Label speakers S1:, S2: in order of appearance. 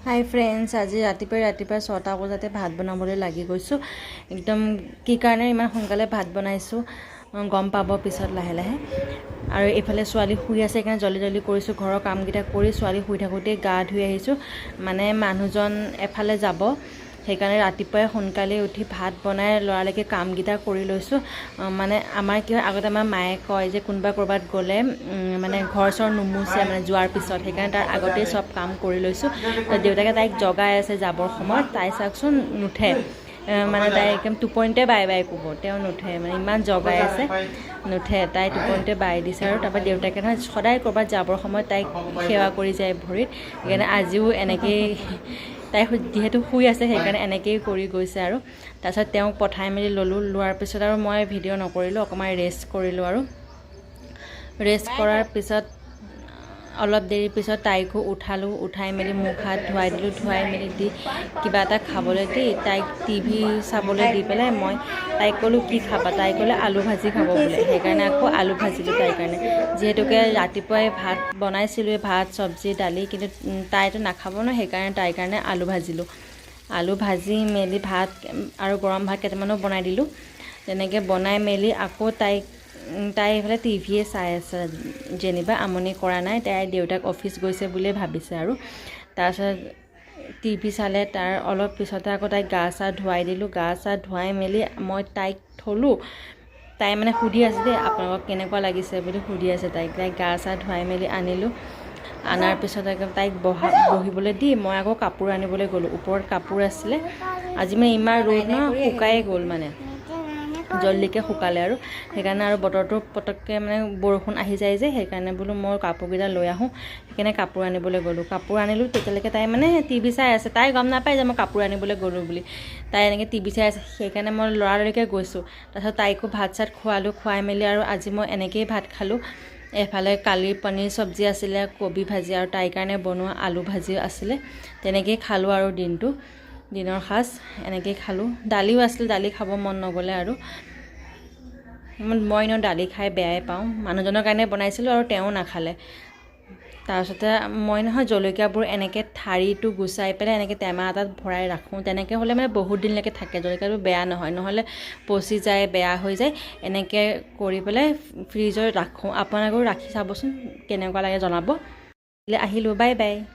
S1: হাই friends, আজি ৰাতিপুৱা 6টা বজাতে ভাত বনাবলৈ লাগি গৈছোঁ। একদম কি কাৰণে ইমান সোনকালে ভাত বনাইছোঁ গম পাব পিছত লাহে লাহে। আৰু এইফালে ছোৱালী শুই আছে, সেইকাৰণে জলদি কৰিছোঁ। ঘৰৰ কামকেইটা কৰি ছোৱালী শুই থাকোঁতেই গা ধুই আহিছোঁ। মানে মানুহজন এফালে যাব, সেইকাৰণে ৰাতিপুৱাই সোনকালে উঠি ভাত বনাই ল'ৰালৈকে কামকেইটা কৰি লৈছোঁ। মানে আমাৰ কি হয়, আগতে আমাৰ মায়ে কয় যে কোনোবা ক'ৰবাত গ'লে মানে ঘৰ চৰ নুমুচে মানে যোৱাৰ পিছত, সেইকাৰণে তাৰ আগতেই চব কাম কৰি লৈছোঁ। দেউতাকে তাইক জগাই আছে যাবৰ সময়ত, তাই চাওকচোন নুঠে, মানে তাই একদম টোপনিতে বাই ক'ব, তেওঁ নুঠে, মানে ইমান জগাই আছে নুঠে, তাই টোপনিতে বাই দিছে। আৰু তাৰপৰা দেউতাকে নহয় সদায় ক'ৰবাত যাবৰ সময়ত তাইক সেৱা কৰি যায় ভৰিত, সেইকাৰণে আজিও এনেকেই তাই যিহেতু শুই আছে সেইকাৰণে এনেকেই কৰি গৈছে। আৰু তাৰপিছত তেওঁক পঠাই মেলি ল'লোঁ। লোৱাৰ পিছত আৰু মই ভিডিঅ' নকৰিলোঁ, অকণমান ৰেষ্ট কৰিলোঁ। আৰু ৰেষ্ট কৰাৰ পিছত অলপ দেৰিৰ পিছত তাইকো উঠালোঁ, উঠাই মেলি মুখ হাত ধুৱাই দিলোঁ। ধুৱাই মেলি দি কিবা এটা খাবলৈ দি তাইক টিভি চাবলৈ দি পেলাই মই তাইক ক'লোঁ কি খাবা, তাই ক'লে আলু ভাজি খাব বোলে, সেইকাৰণে আকৌ আলু ভাজিলোঁ তাইৰ কাৰণে। যিহেতুকে ৰাতিপুৱাই ভাত বনাইছিলোঁ, ভাত চব্জি দালি, কিন্তু তাইতো নাখাব ন, সেইকাৰণে তাইৰ কাৰণে আলু ভাজিলোঁ। আলু ভাজি মেলি ভাত আৰু গৰম ভাত কেইটামানো বনাই দিলোঁ। তেনেকৈ বনাই মেলি আকৌ তাই এইফালে টিভিয়ে চাই আছে, যেনিবা আমনি কৰা নাই, তাই দেউতাক অফিচ গৈছে বুলিয়ে ভাবিছে। আৰু তাৰপিছত টিভি চালে, তাৰ অলপ পিছতে আকৌ তাইক গা চা ধুৱাই দিলোঁ। গা চা ধুৱাই মেলি মই তাইক থলোঁ। তাই মানে সুধি আছে দেই, আপোনালোকক কেনেকুৱা লাগিছে বুলি সুধি আছে তাইক গা চা ধুৱাই মেলি আনিলোঁ। আনাৰ পিছত একদম তাইক বহিবলৈ দি মই আকৌ কাপোৰ আনিবলৈ গ'লোঁ। ওপৰত কাপোৰ আছিলে, আজি মানে ইমান ৰ'দ ন, শুকাই গ'ল, মানে জলদিকৈ শুকালে। আৰু সেইকাৰণে আৰু বতৰটো পটককৈ মানে বৰষুণ আহি যায় যে, সেইকাৰণে বোলো মই কাপোৰকেইটা লৈ আহোঁ, সেইকাৰণে কাপোৰ আনিবলৈ গ'লোঁ। কাপোৰ আনিলোঁ, তেতিয়ালৈকে তাই মানে টিভি চাই আছে। তাই গম নাপায় যে মই কাপোৰ আনিবলৈ গ'লোঁ বুলি, তাই এনেকৈ টিভি চাই আছে। সেইকাৰণে মই ল'ৰালৈকে গৈছোঁ। তাৰপিছত তাইকো ভাত চাত খোৱালোঁ, খুৱাই মেলি আৰু আজি মই এনেকৈয়ে ভাত খালোঁ। এফালে কালিৰ পনীৰ চব্জি আছিলে, কবি ভাজি, আৰু তাইৰ কাৰণে বনোৱা আলু ভাজিও আছিলে। তেনেকৈয়ে খালোঁ আৰু দিনৰ সাজ এনেকৈয়ে খালোঁ। দালিও আছিলে, দালি খাব মন নগ'লে। আৰু মই এনেও দালি খাই বেয়াই পাওঁ, মানুহজনৰ কাৰণে বনাইছিলোঁ আৰু তেওঁ নাখালে। তাৰপিছতে মই নহয় জলকীয়াবোৰ এনেকৈ ঠাৰিটো গুচাই পেলাই এনেকৈ টেমা এটাত ভৰাই ৰাখোঁ। তেনেকৈ হ'লে মানে বহুত দিনলৈকে থাকে, জলকীয়াটো বেয়া নহয়, নহ'লে পচি যায়, বেয়া হৈ যায়। এনেকৈ কৰি পেলাই ফ্ৰিজত ৰাখোঁ। আপোনালোকেও ৰাখি চাবচোন, কেনেকুৱা লাগে জনাব। আহিলোঁ, বাই বাই।